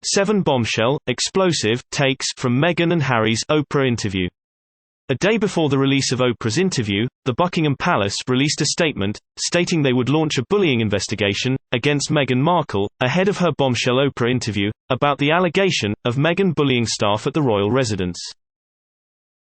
7 bombshell, explosive, takes from Meghan and Harry's Oprah interview. A day before the release of Oprah's interview, the Buckingham Palace released a statement, stating they would launch a bullying investigation against Meghan Markle, ahead of her bombshell Oprah interview, about the allegation of Meghan bullying staff at the royal residence.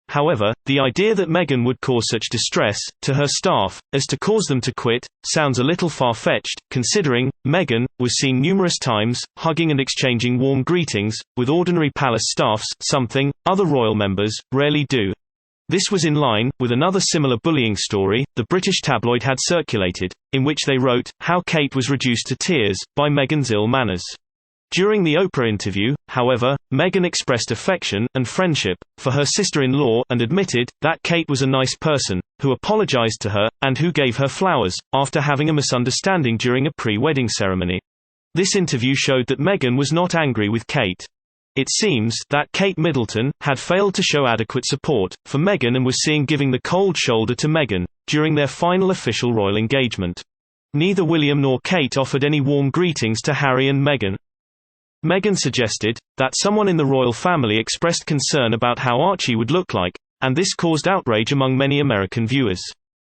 However, the idea that Meghan would cause such distress to her staff as to cause them to quit sounds a little far-fetched, considering Meghan was seen numerous times hugging and exchanging warm greetings with ordinary palace staffs, something other royal members rarely do. This was in line with another similar bullying story the British tabloid had circulated, in which they wrote how Kate was reduced to tears by Meghan's ill manners. During the Oprah interview, however, Meghan expressed affection and friendship for her sister-in-law and admitted that Kate was a nice person, who apologized to her, and who gave her flowers, after having a misunderstanding during a pre-wedding ceremony. This interview showed that Meghan was not angry with Kate. It seems that Kate Middleton had failed to show adequate support for Meghan and was seen giving the cold shoulder to Meghan during their final official royal engagement. Neither William nor Kate offered any warm greetings to Harry and Meghan. Meghan suggested that someone in the royal family expressed concern about how Archie would look like, and this caused outrage among many American viewers.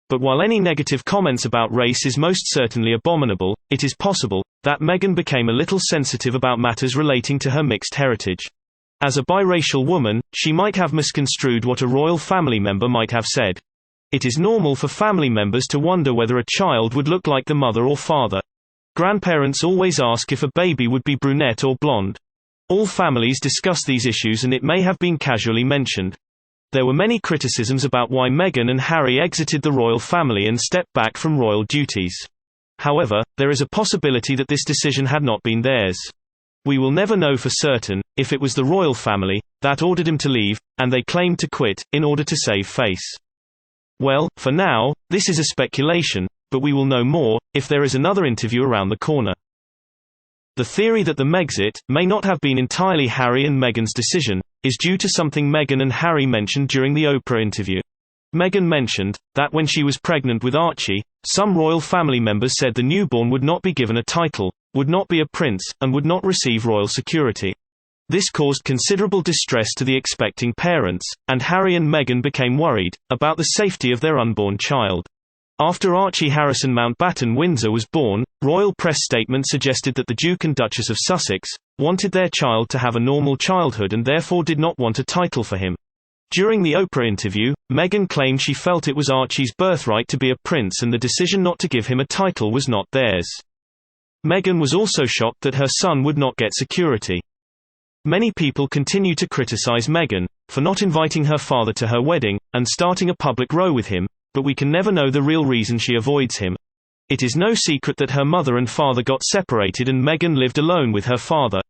But while any negative comments about race is most certainly abominable, it is possible that Meghan became a little sensitive about matters relating to her mixed heritage. As a biracial woman, she might have misconstrued what a royal family member might have said. It is normal for family members to wonder whether a child would look like the mother or father. Grandparents always ask if a baby would be brunette or blonde. All families discuss these issues and it may have been casually mentioned. There were many criticisms about why Meghan and Harry exited the royal family and stepped back from royal duties. However, there is a possibility that this decision had not been theirs. We will never know for certain if it was the royal family that ordered him to leave, and they claimed to quit in order to save face. Well, for now, this is a speculation, but we will know more if there is another interview around the corner. The theory that the Megxit may not have been entirely Harry and Meghan's decision is due to something Meghan and Harry mentioned during the Oprah interview. Meghan mentioned that when she was pregnant with Archie, some royal family members said the newborn would not be given a title, would not be a prince, and would not receive royal security. This caused considerable distress to the expecting parents, and Harry and Meghan became worried about the safety of their unborn child. After Archie Harrison Mountbatten Windsor was born, royal press statements suggested that the Duke and Duchess of Sussex wanted their child to have a normal childhood and therefore did not want a title for him. During the Oprah interview, Meghan claimed she felt it was Archie's birthright to be a prince and the decision not to give him a title was not theirs. Meghan was also shocked that her son would not get security. Many people continue to criticize Meghan for not inviting her father to her wedding and starting a public row with him, but we can never know the real reason she avoids him. It is no secret that her mother and father got separated and Meghan lived alone with her father.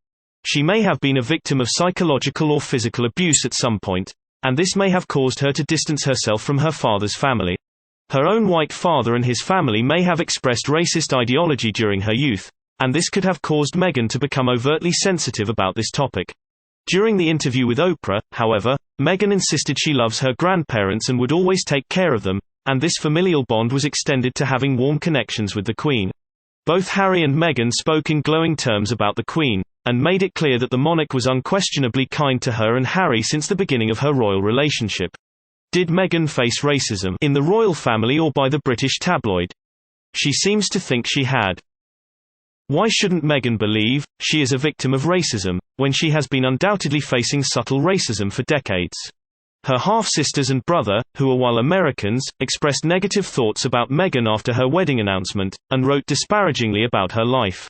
She may have been a victim of psychological or physical abuse at some point, and this may have caused her to distance herself from her father's family. Her own white father and his family may have expressed racist ideology during her youth, and this could have caused Meghan to become overtly sensitive about this topic. During the interview with Oprah, however, Meghan insisted she loves her grandparents and would always take care of them, and this familial bond was extended to having warm connections with the Queen. Both Harry and Meghan spoke in glowing terms about the Queen, and made it clear that the monarch was unquestionably kind to her and Harry since the beginning of her royal relationship. Did Meghan face racism in the royal family or by the British tabloid? She seems to think she had. Why shouldn't Meghan believe she is a victim of racism, when she has been undoubtedly facing subtle racism for decades? Her half-sisters and brother, who are while Americans, expressed negative thoughts about Meghan after her wedding announcement, and wrote disparagingly about her life.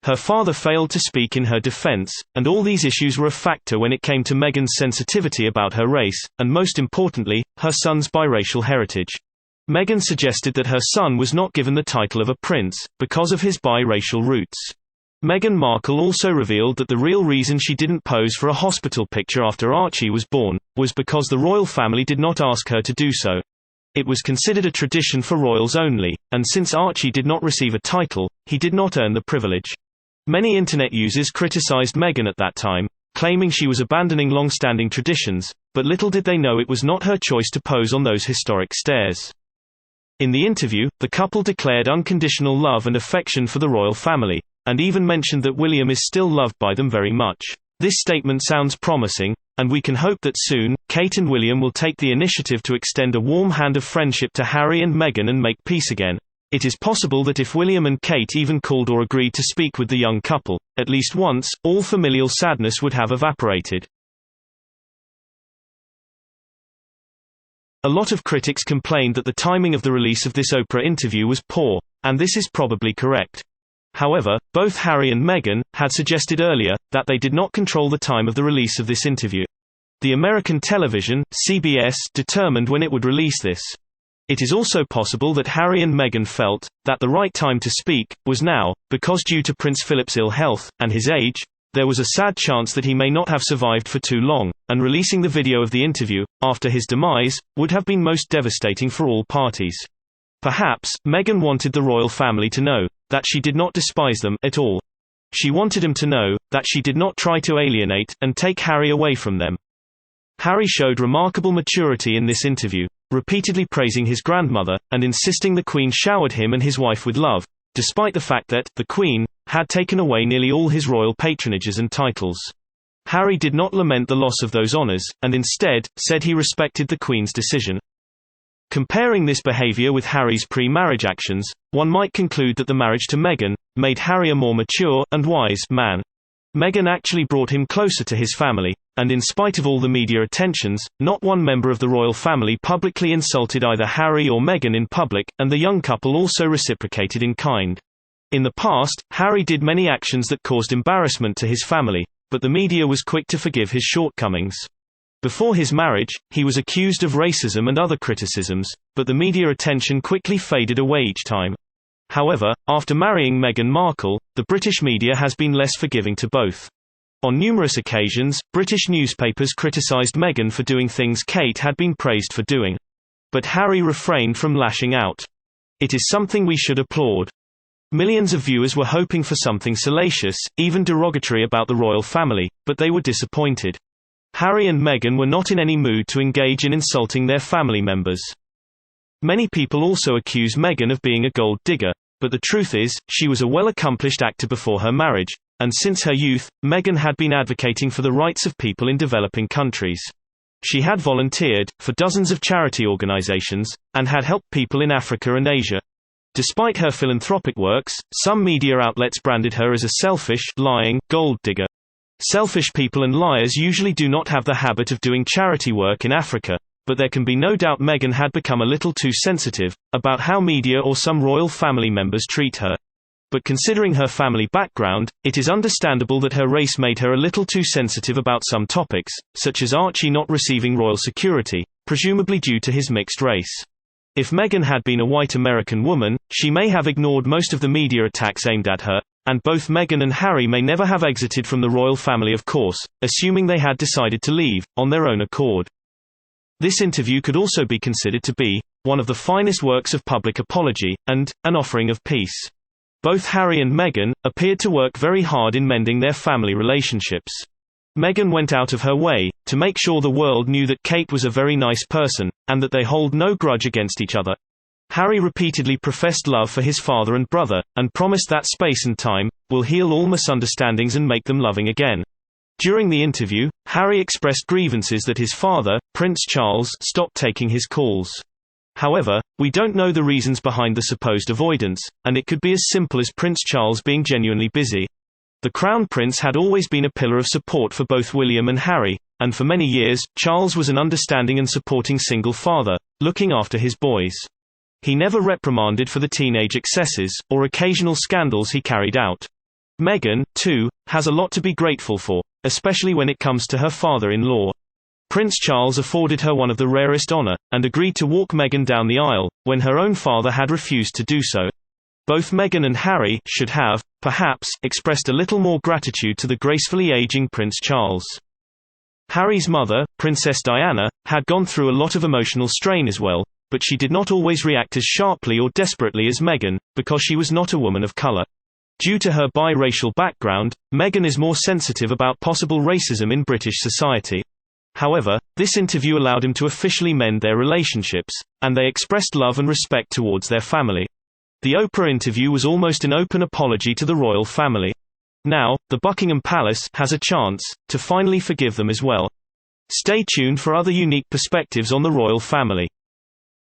Her father failed to speak in her defense, and all these issues were a factor when it came to Meghan's sensitivity about her race, and most importantly, her son's biracial heritage. Meghan suggested that her son was not given the title of a prince, because of his biracial roots. Meghan Markle also revealed that the real reason she didn't pose for a hospital picture after Archie was born, was because the royal family did not ask her to do so. It was considered a tradition for royals only, and since Archie did not receive a title, he did not earn the privilege. Many internet users criticized Meghan at that time, claiming she was abandoning long-standing traditions, but little did they know it was not her choice to pose on those historic stairs. In the interview, the couple declared unconditional love and affection for the royal family, and even mentioned that William is still loved by them very much. This statement sounds promising, and we can hope that soon, Kate and William will take the initiative to extend a warm hand of friendship to Harry and Meghan and make peace again. It is possible that if William and Kate even called or agreed to speak with the young couple, at least once, all familial sadness would have evaporated. A lot of critics complained that the timing of the release of this Oprah interview was poor, and this is probably correct. However, both Harry and Meghan had suggested earlier that they did not control the time of the release of this interview. The American television, CBS, determined when it would release this. It is also possible that Harry and Meghan felt that the right time to speak was now, because due to Prince Philip's ill health and his age, there was a sad chance that he may not have survived for too long, and releasing the video of the interview after his demise would have been most devastating for all parties. Perhaps Meghan wanted the royal family to know that she did not despise them at all. She wanted him to know that she did not try to alienate and take Harry away from them. Harry showed remarkable maturity in this interview, repeatedly praising his grandmother, and insisting the Queen showered him and his wife with love, despite the fact that the Queen had taken away nearly all his royal patronages and titles. Harry did not lament the loss of those honours, and instead, said he respected the Queen's decision. Comparing this behaviour with Harry's pre-marriage actions, one might conclude that the marriage to Meghan made Harry a more mature and wise man. Meghan actually brought him closer to his family, and in spite of all the media attentions, not one member of the royal family publicly insulted either Harry or Meghan in public, and the young couple also reciprocated in kind. In the past, Harry did many actions that caused embarrassment to his family, but the media was quick to forgive his shortcomings. Before his marriage, he was accused of racism and other criticisms, but the media attention quickly faded away each time. However, after marrying Meghan Markle, the British media has been less forgiving to both. On numerous occasions, British newspapers criticised Meghan for doing things Kate had been praised for doing. But Harry refrained from lashing out. It is something we should applaud. Millions of viewers were hoping for something salacious, even derogatory about the royal family, but they were disappointed. Harry and Meghan were not in any mood to engage in insulting their family members. Many people also accuse Meghan of being a gold digger, but the truth is, she was a well-accomplished actor before her marriage, and since her youth, Meghan had been advocating for the rights of people in developing countries. She had volunteered for dozens of charity organizations, and had helped people in Africa and Asia. Despite her philanthropic works, some media outlets branded her as a selfish, lying, gold digger. Selfish people and liars usually do not have the habit of doing charity work in Africa, but there can be no doubt Meghan had become a little too sensitive about how media or some royal family members treat her. But considering her family background, it is understandable that her race made her a little too sensitive about some topics, such as Archie not receiving royal security, presumably due to his mixed race. If Meghan had been a white American woman, she may have ignored most of the media attacks aimed at her, and both Meghan and Harry may never have exited from the royal family, of course, assuming they had decided to leave on their own accord. This interview could also be considered to be one of the finest works of public apology, and an offering of peace. Both Harry and Meghan appeared to work very hard in mending their family relationships. Meghan went out of her way to make sure the world knew that Kate was a very nice person, and that they hold no grudge against each other. Harry repeatedly professed love for his father and brother, and promised that space and time will heal all misunderstandings and make them loving again. During the interview, Harry expressed grievances that his father, Prince Charles, stopped taking his calls. However, we don't know the reasons behind the supposed avoidance, and it could be as simple as Prince Charles being genuinely busy. The Crown Prince had always been a pillar of support for both William and Harry, and for many years, Charles was an understanding and supporting single father, looking after his boys. He never reprimanded for the teenage excesses, or occasional scandals he carried out. Meghan, too, has a lot to be grateful for, especially when it comes to her father-in-law. Prince Charles afforded her one of the rarest honor, and agreed to walk Meghan down the aisle, when her own father had refused to do so. Both Meghan and Harry should have, perhaps, expressed a little more gratitude to the gracefully aging Prince Charles. Harry's mother, Princess Diana, had gone through a lot of emotional strain as well, but she did not always react as sharply or desperately as Meghan, because she was not a woman of color. Due to her biracial background, Meghan is more sensitive about possible racism in British society. However, this interview allowed him to officially mend their relationships, and they expressed love and respect towards their family. The Oprah interview was almost an open apology to the royal family. Now, the Buckingham Palace has a chance to finally forgive them as well. Stay tuned for other unique perspectives on the royal family.